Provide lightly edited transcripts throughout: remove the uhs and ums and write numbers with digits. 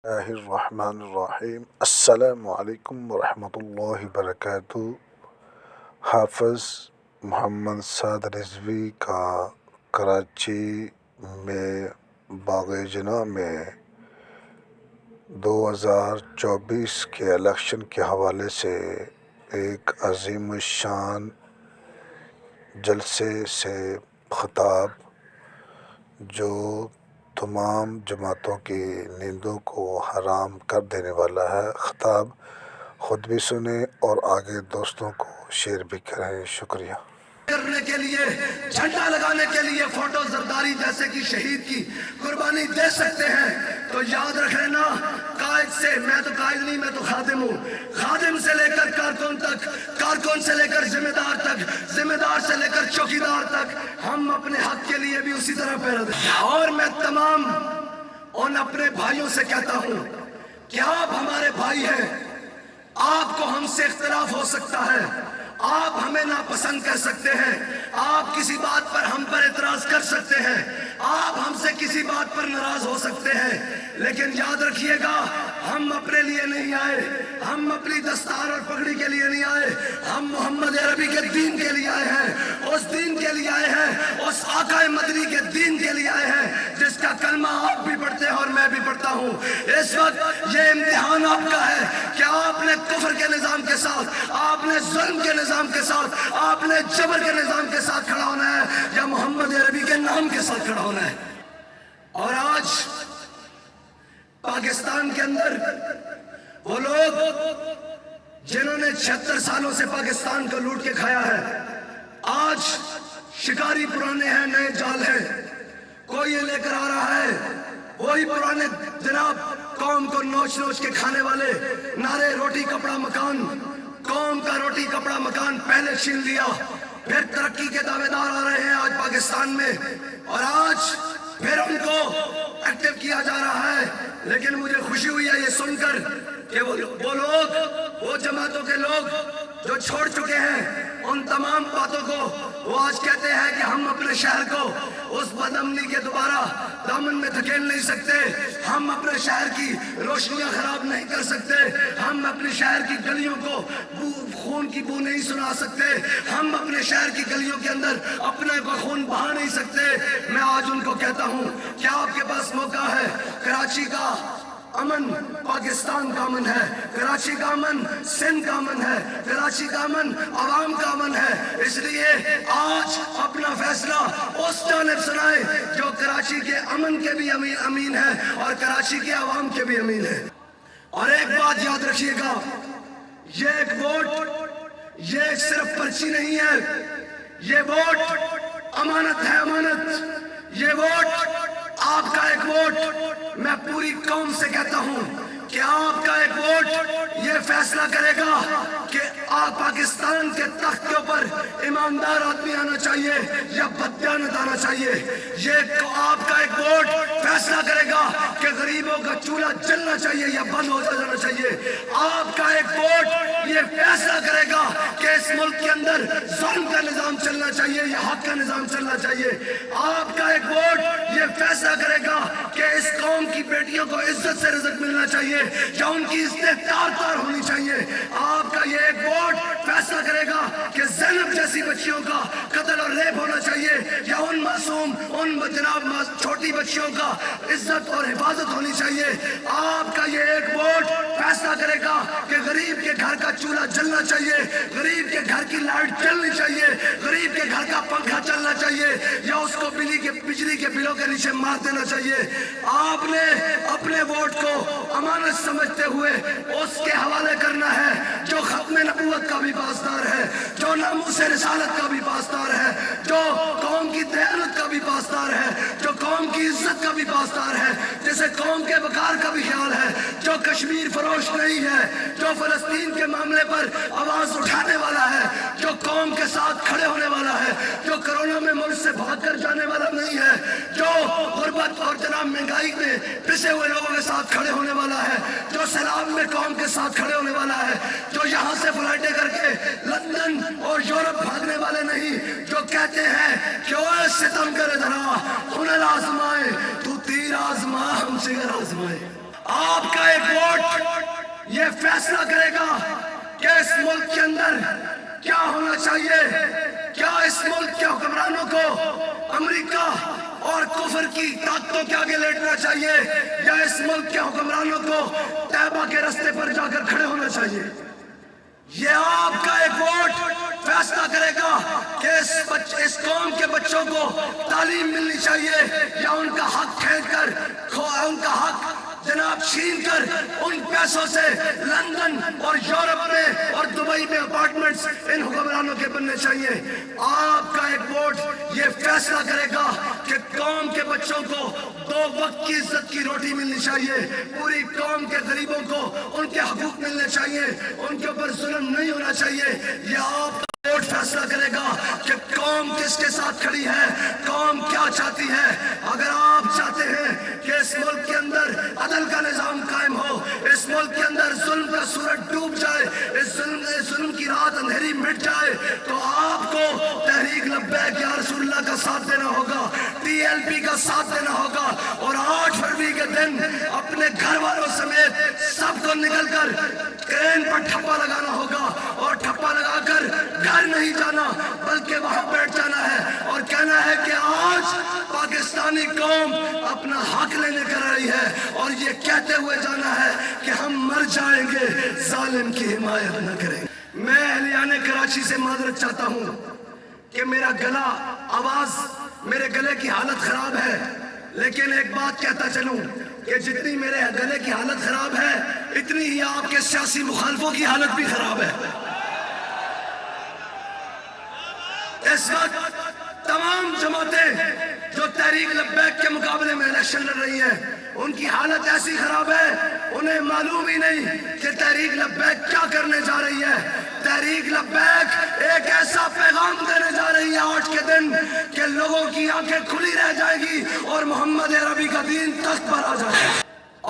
اللہ الرحمن الرحیم السلام علیکم ورحمۃ اللہ وبرکاتہ۔ حافظ محمد سعد رضوی کا کراچی میں باغ جناح میں 2024 کے الیکشن کے حوالے سے ایک عظیم الشان جلسے سے خطاب جو تمام جماعتوں کی نیندوں کو حرام کر دینے والا ہے، خطاب خود بھی سنیں اور آگے دوستوں کو شیئر بھی کریں۔ شکریہ۔ کرنے کے لیے، جھنڈا لگانے کے لیے فوٹو زرداری جیسے کہ شہید کی قربانی دے سکتے ہیں، تو یاد رکھ لینا قائد سے، میں تو قائد نہیں، میں تو خادم ہوں، خادم سے لے کر کارکن تک، کارکن سے لے کر ذمہ دار تک، ذمہ دار سے لے کر چوکیدار تک، ہم اپنے حق کے لیے بھی اسی طرح پہرا دیں۔ اور میں تمام ان اپنے بھائیوں سے کہتا ہوں کہ آپ ہمارے بھائی ہیں، آپ کو ہم سے اختلاف ہو سکتا ہے، آپ ہمیں ناپسند کر سکتے ہیں، آپ کسی بات پر ہم پر اعتراض کر سکتے ہیں، آپ ہم سے کسی بات پر ناراض ہو سکتے ہیں، لیکن یاد رکھیے گا ہم اپنے لیے نہیں آئے، ہم اپنی دستار اور پگڑی کے لیے نہیں آئے، ہم محمد عربی کے دین کے لیے آئے ہیں، اس دین کے لیے آئے ہیں، اس آقا مدنی کے دین کے لیے آئے ہیں جس کا کلمہ آپ بھی پڑھتے ہیں اور میں بھی پڑھتا ہوں۔ اس وقت یہ امتحان آپ کا ہے کہ آپ نے کفر کے نظام کے ساتھ، آپ نے ظلم کے نظام کے ساتھ، آپ نے جبر کے نظام کے ساتھ کھڑا ہونا ہے یا محمد عربی کے نام کے ساتھ کھڑا ہونا ہے۔ اور آج پاکستان کے اندر وہ لوگ جنہوں نے 76 سالوں سے پاکستان کو لوٹ کے کھایا ہے، آج شکاری پرانے ہیں، نئے جال ہیں، کوئی یہ لے کر آ رہا ہے وہی پرانے جناب قوم کو نوچ نوچ کے کھانے والے نعرے روٹی کپڑا مکان، قوم کا روٹی کپڑا مکان پہلے چھین لیا، پھر ترقی کے دعوے دار آ رہے ہیں آج پاکستان میں، اور آج پھر ان کو ایکٹیو کیا جا رہا ہے۔ لیکن مجھے خوشی ہوئی ہے یہ سن کر کہ وہ لوگ، وہ جماعتوں کے لوگ جو چھوڑ چکے ہیں ان تمام باتوں کو، وہ آج کہتے ہیں کہ ہم اپنے شہر کو اس بدامنی کے دوبارہ دامن میں دھکیل نہیں سکتے، ہم اپنے شہر کی روشنیاں خراب نہیں کر سکتے، ہم اپنے شہر کی گلیوں کو خون کی بو نہیں سنا سکتے، ہم اپنے شہر کی گلیوں کے اندر اپنے کو خون بہا نہیں سکتے۔ میں آج ان کو کہتا ہوں کہ آپ کے پاس موقع ہے، کراچی کا امن پاکستان کا امن ہے، کراچی کا امن سندھ کا امن ہے، کراچی کا امن عوام کا امن ہے، اس لیے آج اپنا فیصلہ اس جانب سنائے جو کراچی کے امن کے بھی امین ہے اور کراچی کے عوام کے بھی امین ہے۔ اور ایک بات یاد رکھیے گا، یہ ایک ووٹ، یہ ایک صرف پرچی نہیں ہے، یہ ووٹ امانت ہے، امانت، یہ ووٹ آپ کا ایک ووٹ، میں پوری قوم سے کہتا ہوں کہ آپ کا ایک ووٹ یہ فیصلہ کرے گا کہ آپ پاکستان کے تخت کے اوپر ایماندار آدمی آنا چاہیے یا بددیانت آنا چاہیے، یہ آپ کا ایک ووٹ فیصلہ کرے گا کہ غریبوں کا چولہا جلنا چاہیے یا بند ہو جانا چاہیے، آپ کا ایک ووٹ یہ فیصلہ کرے گا کہ اس ملک کے اندر ظلم کا نظام چلنا چاہیے یا حق کا نظام چلنا چاہیے، آپ کا ایک ووٹ یہ فیصلہ کرے گا کہ اس قوم کی بیٹیوں کو عزت سے رزق ملنا چاہیے یا ان کی عزتیں تار تار ہونی چاہیے، آپ کا یہ ایک ووٹ فیصلہ کرے گا کہ زینب جیسی بچیوں کا قتل اور ریپ ہونا چاہیے یا ان معصوم، ان جناب چھوٹی بچیوں کا عزت اور حفاظت ہونی چاہیے، آپ کا یہ ایک ووٹ فیصلہ کرے گا کہ غریب کے گھر کا چولہا جلنا چاہیے، غریب کے گھر کی لائٹ چلنی چاہیے، غریب کے گھر کا پنکھا چلنا چاہیے یا اس کو بجلی کے بلوں کے نیچے مار دینا چاہیے۔ آپ نے اپنے ووٹ کو امانت سمجھتے ہوئے اس کے حوالے کرنا ہے جو ختم نبوت کا بھی پاسدار ہے، جو ناموس رسالت کا بھی پاسدار ہے، جو قوم کی دیانت کا بھی پاسدار ہے، جو قوم کی عزت کا بھی پاسدار ہے، جسے قوم کے وقار کا بھی خیال ہے، جو کشمیر فروش نہیں ہے، جو فلسطین کے معاملے پر آواز اٹھانے والا ہے، جو قوم کے ساتھ کھڑے ہونے والا ہے، جو کرونا میں ملک سے بھاگ کر جانے والا نہیں ہے، جو غربت اور جناب مہنگائی میں پسے ہوئے لوگوں کے ساتھ کھڑے ہونے والا ہے، جو سیلاب میں قوم کے ساتھ کھڑے ہونے والا ہے، جو یہاں سے فلائٹیں کر کے لندن اور یورپ بھاگنے والے نہیں، جو کہتے ہیں کہ اوہ ستم کرے دھرا ہنر آزمائے تو تیر آزما ہم جگر آزمائے۔ آپ کا ایک ووٹ یہ فیصلہ کرے گا کہ اس ملک کے اندر کیا ہونا چاہیے. کیا اس ملک کے حکمرانوں کو امریکہ اور کفر کی طاقتوں کے آگے لیٹنا چاہیے, یا اس ملک کے حکمرانوں کو طیبہ کے رستے پر جا کر کھڑے ہونا چاہیے. یہ آپ کا ایک ووٹ فیصلہ کرے گا کہ اس قوم کے بچوں کو تعلیم ملنی چاہیے, یا ان کا حق کھینچ کر ان کا حق جناب چھین کر ان پیسوں سے لندن اور یورپ میں اور دبئی میں اپارٹمنٹس ان حکمرانوں کے بننے چاہیے. آپ کا ایک ووٹ یہ فیصلہ کرے گا کہ قوم کے بچوں کو 2 وقت کی عزت کی روٹی ملنی چاہیے, پوری قوم کے غریبوں کو ان کے حقوق ملنے چاہیے, ان کے اوپر ظلم نہیں ہونا چاہیے. یہ آپ کا ووٹ فیصلہ کرے گا کہ قوم کس کے ساتھ کھڑی ہے, قوم کیا چاہتی ہے. اگر آپ چاہتے ہیں کہ اس ملک کے اندر عدل کا نظام قائم ہو, اس ملک کے اندر ظلم کا سورج ڈوب جائے, اس ظلم کی رات اندھیری مٹ جائے, تو آپ کو تحریک لبیک یا رسول اللہ کا ساتھ دینا ہوگا, TLP کا ساتھ دینا ہوگا, اور 8 فروری کے دن اپنے گھر والوں سمیت سب کو نکل کر کرین پر ٹھپا لگانا ہوگا, اور ٹھپا لگا کر گھر نہیں جانا بلکہ وہاں بیٹھ جانا ہے اور کہنا ہے کہ آج پاکستانی قوم اپنا حق لینے کر رہی ہے, اور یہ کہتے ہوئے جانا ہے کہ ہم مر جائیں گے, ظالم کی حمایت نہ کریں. میں اہلیان کراچی سے معذرت چاہتا ہوں کہ میرا گلا آواز میرے گلے کی حالت خراب ہے, لیکن ایک بات کہتا چلوں کہ جتنی میرے گلے کی حالت خراب ہے اتنی ہی آپ کے سیاسی مخالفوں کی حالت بھی خراب ہے. اس وقت تمام جماعتیں جو تحریک لبیک کے مقابلے میں الیکشن لڑ رہی ہیں ان کی حالت ایسی خراب ہے, انہیں معلوم ہی نہیں کہ تحریک لبیک کیا کرنے جا رہی ہے. تحریک لبیک ایک ایسا پیغام دینے جا رہی ہے 8 کے دن کہ لوگوں کی آنکھیں کھلی رہ جائے گی اور محمد عربی کا دین تخت پر آ جائے گا.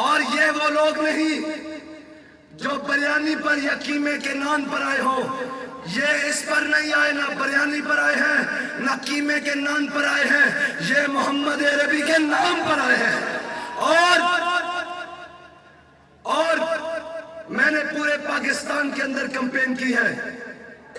اور یہ وہ لوگ نہیں جو بریانی پر یا قیمے کے نان پر آئے ہوں, یہ اس پر نہیں آئے, نہ بریانی پر آئے ہیں نہ قیمے کے نان پر آئے ہیں, یہ محمد عربی کے نام پر آئے ہیں. اور میں نے پورے پاکستان کے اندر کمپین کی ہے.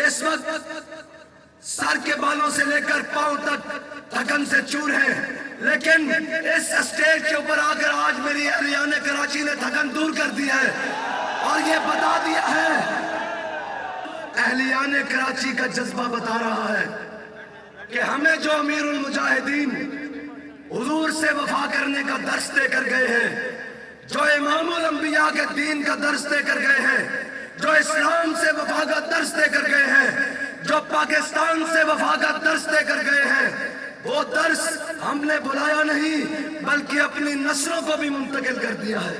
اس وقت سر کے بالوں سے لے کر پاؤں تک تھکن سے چور ہیں, لیکن اس اسٹیج کے اوپر آ کر آج میری اہلیان کراچی نے تھکن دور کر دی ہے اور یہ بتا دیا ہے, اہلیان کراچی کا جذبہ بتا رہا ہے کہ ہمیں جو امیر المجاہدین حضور سے وفا کرنے کا درس دے کر گئے ہیں, جو امام الانبیاء کے دین کا درس دے کر گئے ہیں, جو اسلام سے وفا کا درس دے کر گئے ہیں, جو پاکستان سے وفا کا درس دے کر گئے ہیں, وہ درس ہم نے بلایا نہیں بلکہ اپنی نسلوں کو بھی منتقل کر دیا ہے.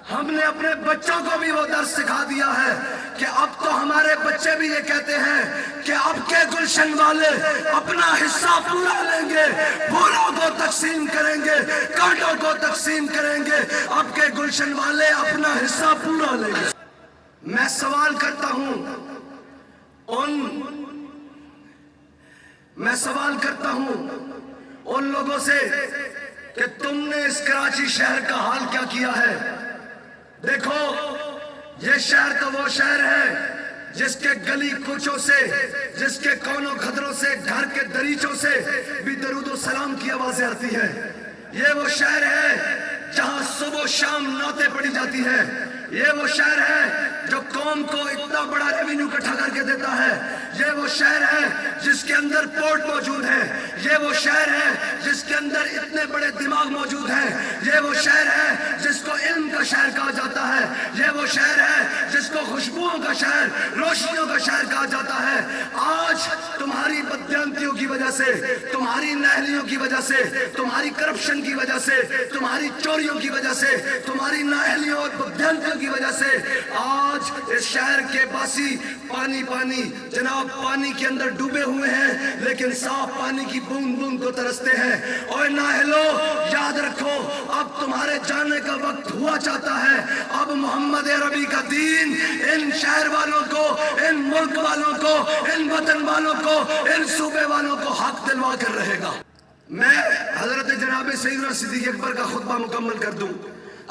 ہم نے اپنے بچوں کو بھی وہ درس سکھا دیا ہے کہ اب تو ہمارے بچے بھی یہ کہتے ہیں کہ اب کے گلشن والے اپنا حصہ پورا لیں گے, پھولوں کو تقسیم کریں گے, کانٹوں کو تقسیم کریں گے, اب کے گلشن والے اپنا حصہ پورا لیں گے. میں سوال کرتا ہوں ان لوگوں سے کہ تم نے اس کراچی شہر کا حال کیا کیا ہے. دیکھو, یہ شہر تو وہ شہر ہے جس کے گلی کوچوں سے, جس کے کونوں خطروں سے, گھر کے دریچوں سے بھی درود و سلام کی آوازیں آتی ہیں. یہ وہ شہر ہے جہاں صبح و شام نعتیں پڑھی جاتی ہیں. یہ وہ شہر ہے جو قوم کو اتنا بڑا ریونیو اکٹھا کر کے دیتا ہے. یہ وہ شہر ہے جس کے اندر پورٹ موجود ہے. یہ وہ شہر ہے جس کے اندر اتنے بڑے دماغ موجود ہیں. یہ وہ شہر ہے جس کو علم کا شہر کہا جاتا ہے. یہ وہ شہر ہے جس کو خوشبوؤں کا شہر, روشنیوں کا شہر کہا جاتا ہے. آج تمہاری بددیانتیوں کی وجہ سے, تمہاری نااہلیوں کی وجہ سے, تمہاری کرپشن کی وجہ سے, تمہاری چوریوں کی وجہ سے, تمہاری نااہلیوں اور بددیانتیوں کی وجہ سے آج اس شہر کے باسی پانی جناب پانی کے اندر ڈوبے ہوئے ہیں, لیکن صاف پانی کی بوند بوند کو ترستے ہیں. اور نااہلو, یاد رکھو, اب تمہارے جانے کا وقت ہوا چاہتا ہے. اب محمد عربی کا دین ان شہر والوں کو, ان ملک والوں کو, ان وطن والوں کو, ان صوبے والوں کو حق دلوا کر رہے گا. میں حضرت جناب سیدنا صدیق اکبر کا خطبہ مکمل کر دوں.